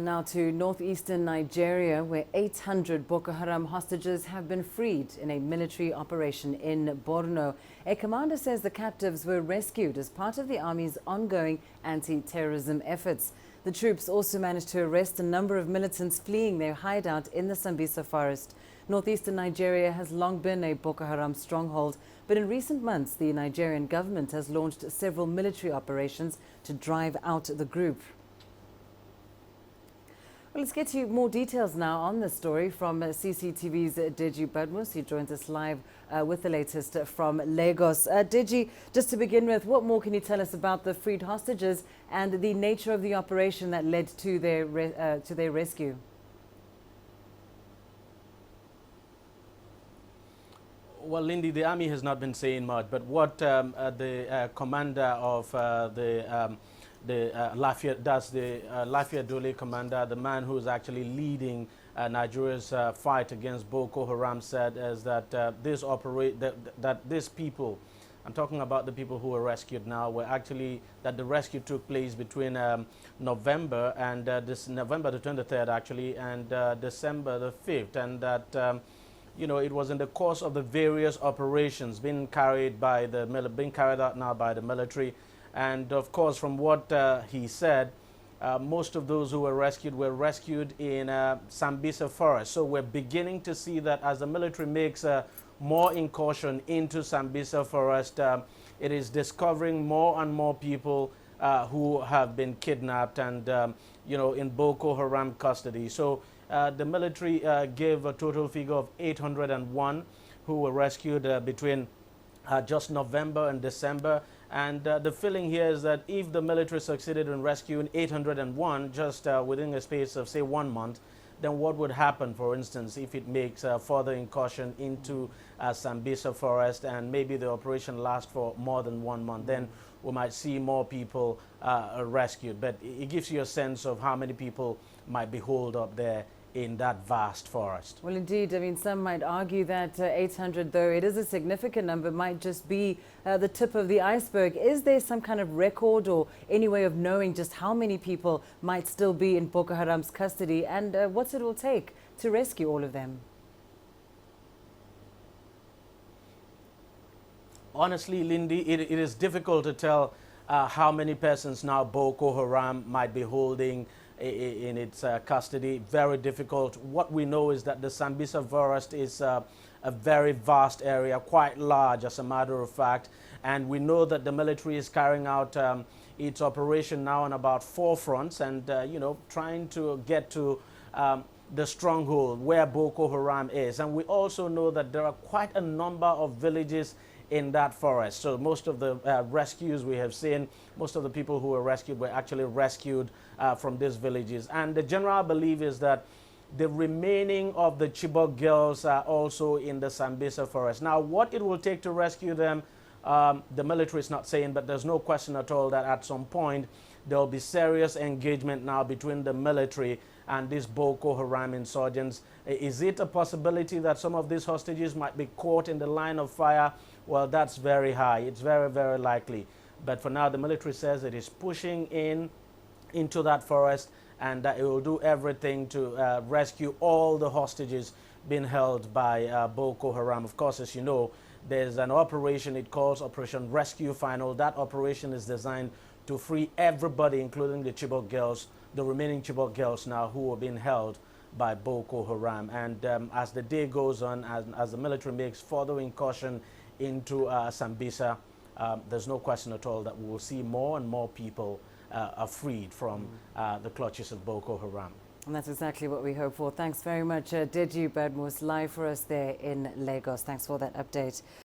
Now to northeastern Nigeria, where 800 Boko Haram hostages have been freed in a military operation in Borno. A commander says the captives were rescued as part of the army's ongoing anti-terrorism efforts. The troops also managed to arrest a number of militants fleeing their hideout in the Sambisa Forest. Northeastern Nigeria has long been a Boko Haram stronghold, but in recent months the Nigerian government has launched several military operations to drive out the group. Well, let's get you more details now on this story from CCTV's Deji Badmus. He joins us live with the latest from Lagos. Deji, just to begin with, what more can you tell us about the freed hostages and the nature of the operation that led to their rescue? Well, Lindy, the army has not been saying much, but what the commander of Lafayette Dole commander, the man who's actually leading Nigeria's fight against Boko Haram, said is that these people, I'm talking about the people who were rescued now, were actually that the rescue took place between November and this November the 23rd actually, and December the 5th, and that you know, it was in the course of the various operations being carried out now by the military. And of course, from what he said, most of those who were rescued in Sambisa Forest. So we're beginning to see that as the military makes more incursion into Sambisa Forest, it is discovering more and more people who have been kidnapped and, you know, in Boko Haram custody. So the military gave a total figure of 801 who were rescued between just November and December. And the feeling here is that if the military succeeded in rescuing 801 just within a space of, say, 1 month, then what would happen, for instance, if it makes further incursion into Sambisa Forest and maybe the operation lasts for more than 1 month? Then we might see more people rescued. But it gives you a sense of how many people might be holed up there in that vast forest. Well, indeed. I mean, some might argue that 800, though it is a significant number, might just be the tip of the iceberg. Is there some kind of record or any way of knowing just how many people might still be in Boko Haram's custody, and what it will take to rescue all of them? Honestly, Lindy, it is difficult to tell how many persons now Boko Haram might be holding in its custody. Very difficult. What we know is that the Sambisa Forest is a very vast area, quite large as a matter of fact, and we know that the military is carrying out its operation now on about 4 fronts, and you know, trying to get to the stronghold where Boko Haram is. And we also know that there are quite a number of villages in that forest. So most of the rescues we have seen, most of the people who were rescued were actually rescued from these villages. And the general belief is that the remaining of the Chibok girls are also in the Sambisa Forest. Now, what it will take to rescue them, the military is not saying, but there's no question at all that at some point there will be serious engagement now between the military and these Boko Haram insurgents. Is it a possibility that some of these hostages might be caught in the line of fire? Well, that's very high. It's very, very likely. But for now, the military says it is pushing into that forest, and that it will do everything to rescue all the hostages being held by Boko Haram. Of course, as you know, there's an operation it calls Operation Rescue Final. That operation is designed to free everybody, including the Chibok girls, the remaining Chibok girls now who are being held by Boko Haram. And as the day goes on, as the military makes further incursion into Sambisa, there's no question at all that we will see more and more people are freed from the clutches of Boko Haram. And that's exactly what we hope for. Thanks very much, Deji Badmus, live for us there in Lagos. Thanks for that update.